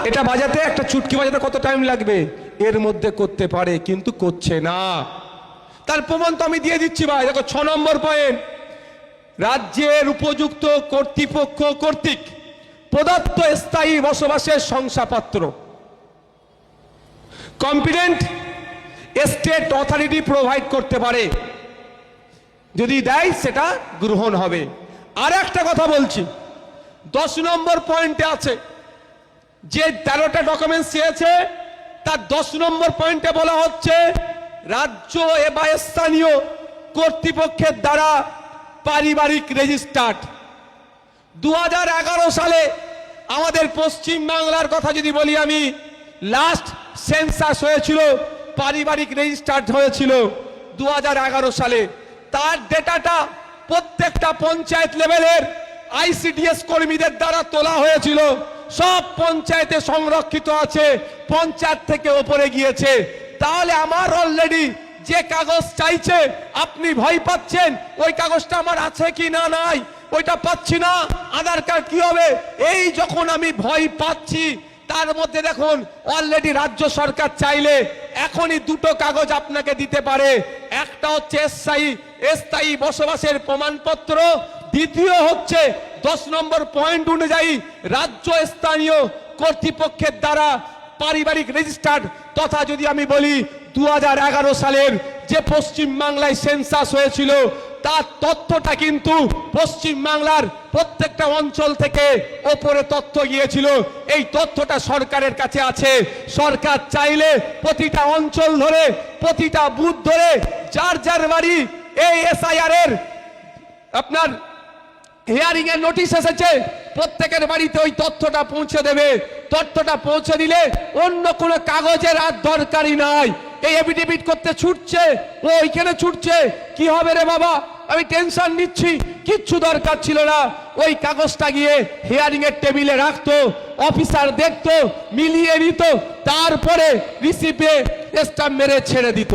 এটা বাজাতে, একটা চুটকি বাজাতে কত টাইম লাগবে, এর মধ্যে করতে পারে, কিন্তু করছে না। তার প্রমাণ তো আমি দিয়ে দিচ্ছি ভাই। দেখো 6 নম্বর পয়েন্ট, রাজ্যের উপযুক্ত কর্তৃপক্ষ কর্তৃক প্রদত্ত স্থায়ী বসবাসের শংসাপত্র কম্পিটেন্ট স্টেট অথরিটি প্রোভাইড করতে পারে, যদি দেয় সেটা গ্রহণ হবে। আর একটা কথা বলছি, 10 নম্বর পয়েন্টে আছে যে 13টা ডকুমেন্টস চেয়েছে, তার 10 নম্বর পয়েন্টে বলা হচ্ছে রাজ্য বা স্থানীয় কর্তৃপক্ষের দ্বারা পারিবারিক রেজিস্টার্ড। 2011 সালে আমাদের পশ্চিম বাংলার কথা যদি বলি আমি, লাস্ট সেন্সাস হয়েছিল, পারিবারিক রেজিস্টার্ড হয়েছিল 2011 সালে। তার ডেটাটা প্রত্যেকটা পঞ্চায়েত লেভেলের আইসিডিএস কর্মীদের দ্বারা তোলা হয়েছিল, সব পঞ্চায়েতে সংরক্ষিত আছে, পঞ্চায়েত থেকে ওপরে গিয়েছে। তাহলে আমার অলরেডি যে কাগজ চাইছে, আপনি ভয় পাচ্ছেন ওই কাগজটা আমার আছে কি না, নাই, ওইটা পাচ্ছি না, আধার কার্ড কি হবে, এই যখন আমি ভয় পাচ্ছি, তার মধ্যে দেখুন অলরেডি রাজ্য সরকার চাইলে এখনই 2টো কাগজ আপনাকে দিতে পারে। একটা হচ্ছে স্থায়ী বসবাসের প্রমাণপত্র, দ্বিতীয় হচ্ছে 10 নম্বর পয়েন্ট অনুযায়ী রাজ্য স্থানীয় কর্তৃপক্ষের দ্বারা পারিবারিক রেজিস্টার্ড। তথা যদি আমি বলি 2011 সালের যে পশ্চিম বাংলায় সেন্সাস হয়েছিল, তার তথ্যটা কিন্তু পশ্চিম বাংলার প্রত্যেকটা অঞ্চল থেকে ওপরে তথ্য গিয়েছিল। এই তথ্যটা সরকারের কাছে আছে। সরকার চাইলে প্রতিটা অঞ্চল ধরে, প্রতিটা বুথ ধরে, যার যার বাড়ি এই এসআইআর এর আপনার হিয়ারিং এর নোটিশ এসেছে, প্রত্যেকের বাড়িতে ওই তথ্যটা পৌঁছে দেবে। তথ্যটা পৌঁছে দিলে অন্য কোনো কাগজের আর দরকারই নাই। এই এফিডেভিট করতে ছুটছে, ও ওইখানে ছুটছে, কি হবে রে বাবা, আমি টেনশন নিচ্ছি, কিচ্ছু দরকার ছিল না। ওই কাগজটা গিয়ে হিয়ারিং এর টেবিলে রাখতো, অফিসার দেখতো, মিলিয়ে নিত, তারপরে রিসিপে স্ট্যাম্প মেরে ছেড়ে দিত।